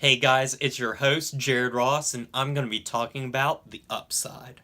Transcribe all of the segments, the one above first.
Hey guys, it's your host, Jared Ross, and I'm going to be talking about The Upside.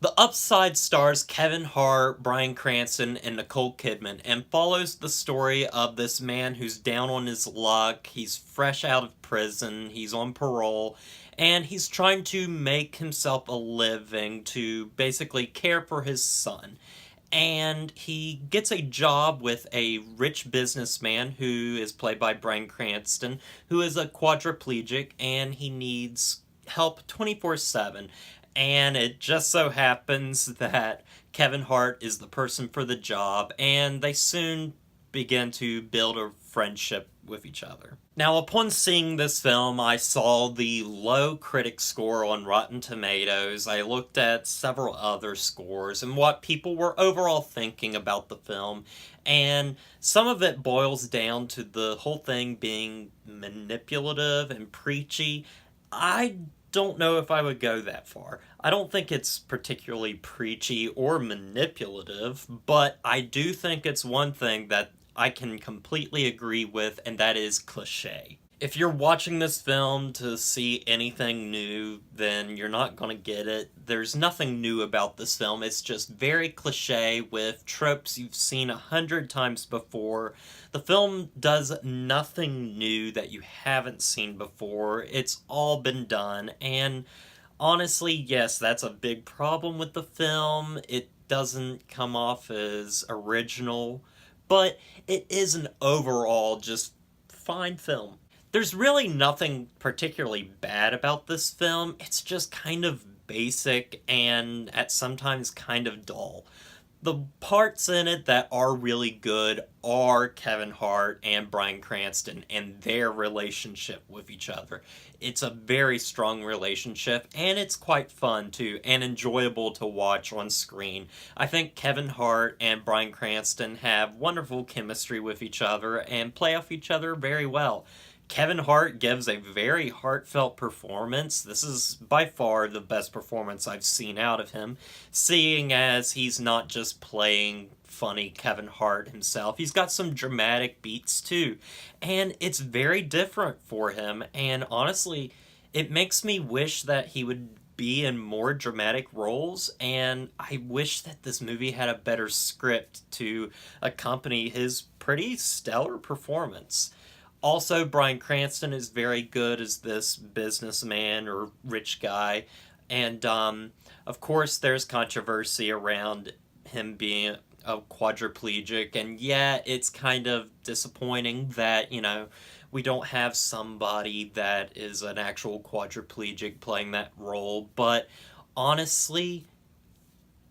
The Upside stars Kevin Hart, Bryan Cranston, and Nicole Kidman, and follows the story of this man who's down on his luck. He's fresh out of prison, he's on parole, and he's trying to make himself a living to basically care for his son. And he gets a job with a rich businessman who is played by Bryan Cranston, who is a quadriplegic and he needs help 24/7. And it just so happens that Kevin Hart is the person for the job, and they soon begin to build a friendship with each other. Now, upon seeing this film, I saw the low critic score on Rotten Tomatoes. I looked at several other scores and what people were overall thinking about the film, and some of it boils down to the whole thing being manipulative and preachy. I don't know if I would go that far. I don't think it's particularly preachy or manipulative, but I do think it's one thing that I can completely agree with, and that is cliche. If you're watching this film to see anything new, then you're not going to get it. There's nothing new about this film. It's just very cliche with tropes you've seen 100 times before. The film does nothing new that you haven't seen before. It's all been done, and honestly, yes, that's a big problem with the film. It doesn't come off as original, but it is an overall just fine film. There's really nothing particularly bad about this film. It's just kind of basic and at sometimes kind of dull. The parts in it that are really good are Kevin Hart and Bryan Cranston and their relationship with each other. It's a very strong relationship, and it's quite fun too, and enjoyable to watch on screen. I think Kevin Hart and Bryan Cranston have wonderful chemistry with each other and play off each other very well. Kevin Hart gives a very heartfelt performance. This is by far the best performance I've seen out of him, seeing as he's not just playing funny Kevin Hart himself. He's got some dramatic beats too, and it's very different for him, and honestly, it makes me wish that he would be in more dramatic roles, and I wish that this movie had a better script to accompany his pretty stellar performance. Also, Bryan Cranston is very good as this businessman or rich guy. And, of course, there's controversy around him being a quadriplegic. And yeah, it's kind of disappointing that, we don't have somebody that is an actual quadriplegic playing that role. But honestly,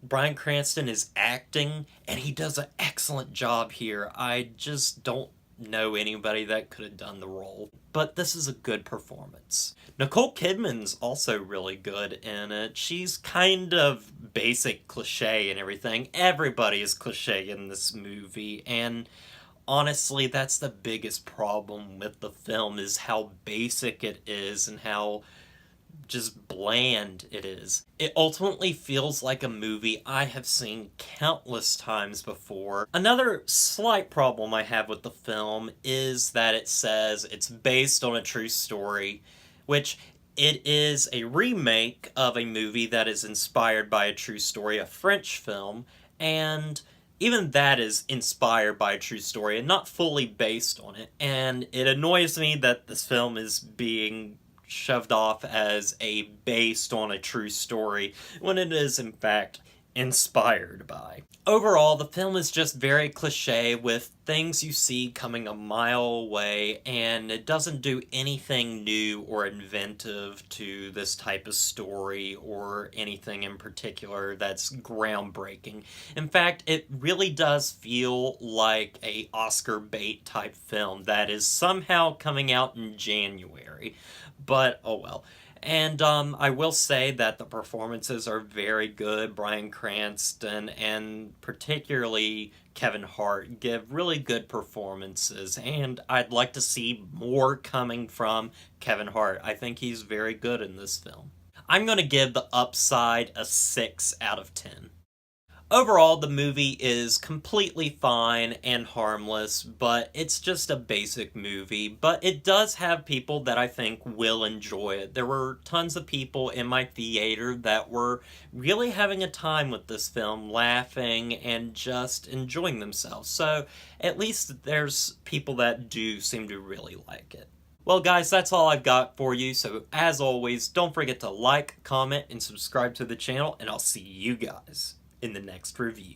Bryan Cranston is acting, and he does an excellent job here. I just don't know anybody that could have done the role, but this is a good performance. Nicole Kidman's also really good in it. She's kind of basic cliche and everything. Everybody is cliche in this movie, and honestly, that's the biggest problem with the film, is how basic it is and how just bland it is. It ultimately feels like a movie I have seen countless times before. Another slight problem I have with the film is that it says it's based on a true story, which it is a remake of a movie that is inspired by a true story, a French film, and even that is inspired by a true story and not fully based on it. And it annoys me that this film is being shoved off as a based on a true story when it is in fact inspired by. Overall, the film is just very cliche with things you see coming a mile away, and it doesn't do anything new or inventive to this type of story or anything in particular that's groundbreaking. In fact, it really does feel like a Oscar bait type film that is somehow coming out in January. But oh well. And I will say that the performances are very good. Bryan Cranston and particularly Kevin Hart give really good performances, and I'd like to see more coming from Kevin Hart. I think he's very good in this film. I'm going to give The Upside a 6 out of 10. Overall, the movie is completely fine and harmless, but it's just a basic movie. But it does have people that I think will enjoy it. There were tons of people in my theater that were really having a time with this film, laughing and just enjoying themselves. So at least there's people that do seem to really like it. Well, guys, that's all I've got for you. So, as always, don't forget to like, comment, and subscribe to the channel, and I'll see you guys in the next review.